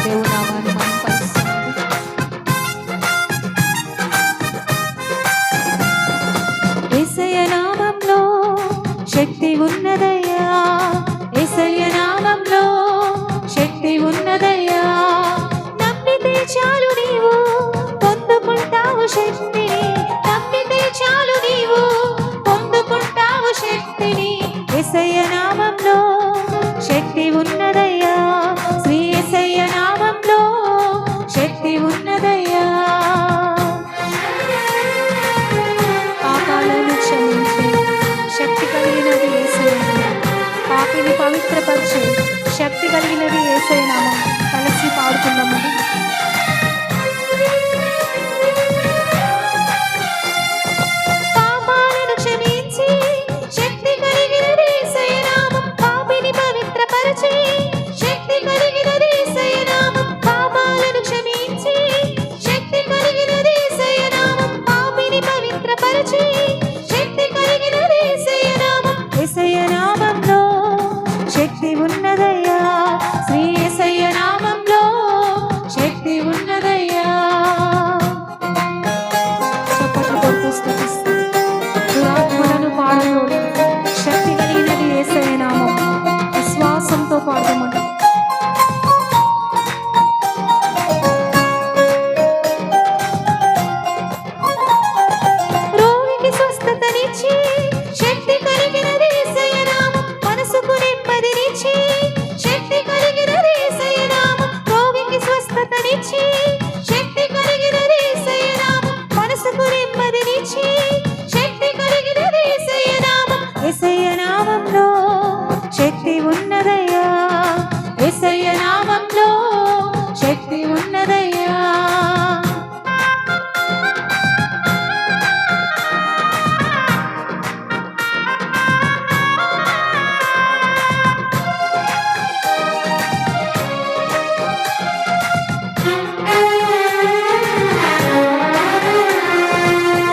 దేవుని నామాన్ని మనం పరుస్తున్నాము. యేసయ్య నామంలో శక్తి ఉన్నదయ్యా, యేసయ్య నామంలో శక్తి ఉన్నదయ్యా. నమ్మితే చాలు నీవు పొందుకుంటావు శక్తిని, నమ్మితే చాలు నీవు పొందుకుంటావు శక్తిని. యేసయ్య నామంలో శక్తి ఉన్నదయ్యా, శ్రీ యేసయ్య నామంలో శక్తి ఉన్నదయ్యా. పాపాలను క్షమించి శక్తి కలిగినది యేసయ్య నామం, పాపిని పవిత్రపరిచే శక్తి కలిగినది యేసయ్య నామం. కలిసి పాడుకుందామని. పాపాలను క్షమించి శక్తి కలిగినది యేసయ్య నామం, పాపిని పవిత్రపరిచే శక్తి కలిగినది యేసయ్య నామం. పాపాలను క్షమించి శక్తి కలిగినది యేసయ్య నామం, పాపిని పవిత్రపరిచే శక్తి కలిగినది యేసయ్య నామం. యేసయ్య నామంలో శక్తి ఉన్నదయ్యా, శ్రీ యేసయ్య నామంలో శక్తి ఉన్నదయ్యా. చప్పట్లు కొడుతూ స్తుతిస్తూ దురాత్మలను పాడలోని శక్తి కలిగినది యేసయ్య నామం. విశ్వాసంతో పాడమంట. రోగికి స్వస్థతనిచ్చి శక్తి కలిగినది యేసయ్య నామం, మనసుకు నెమ్మదినిచ్చి శక్తి కలిగినది యేసయ్య నామం. రోగికి స్వస్థతనిచ్చి శక్తి కలిగినది యేసయ్య నామం, మనసుకు నెమ్మదినిచ్చి శక్తి కలిగినది యేసయ్య నామం. యేసయ్య నామంలో శక్తి ఉన్నదయ్యా, యేసయ్య నామంలో శక్తి ఉన్నదయ్యా.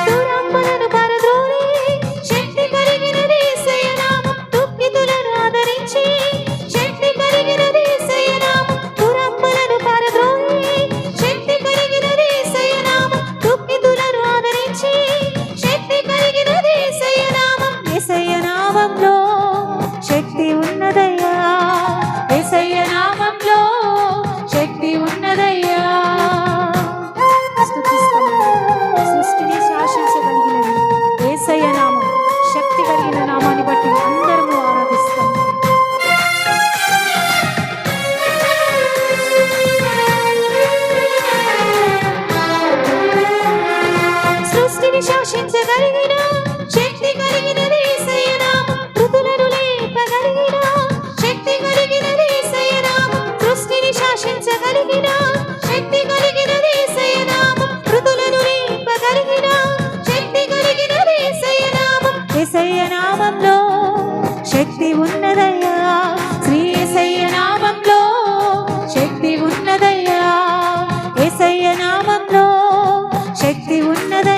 దురాత్మలను పరద్రోలి శక్తి కలిగినది యేసయ్య నామం, దుఃఖితులను ఆదరించి శక్తి కలిగినది యేసయ్య నామం. దురాత్మలను పరద్రోలి శక్తి కలిగినది యేసయ్య నామం, దుఃఖితులను ఆదరించి శక్తి కలిగినది యేసయ్య నామం. యేసయ్య నామంలో శక్తి ఉన్నదయ్యా, యేసయ్య నామంలో శక్తి ఉన్నదయ్యా. సృష్టిని శాసించగలిగినది యేసయ్య నామం. శక్తి కలిగిన నామాన్ని బట్టి అందరము ఆరాధిస్తాం. సృష్టిని శాసించగలిగిన శక్తి కలిగినది యేసయ్య నామం, మృతులను లేపగలిగిన శక్తి కలిగినది యేసయ్య నామం. సృష్టిని శాసించగలిగిన శక్తి కలిగినది యేసయ్య నామం, మృతులను లేపగలిగిన శక్తి కలిగినది యేసయ్య నామం. యేసయ్య నామంలో శక్తి ఉన్నదయ్యా, శ్రీ యేసయ్య నామంలో శక్తి ఉన్నదయ్యా, యేసయ్య నామంలో శక్తి ఉన్నదయ్యా.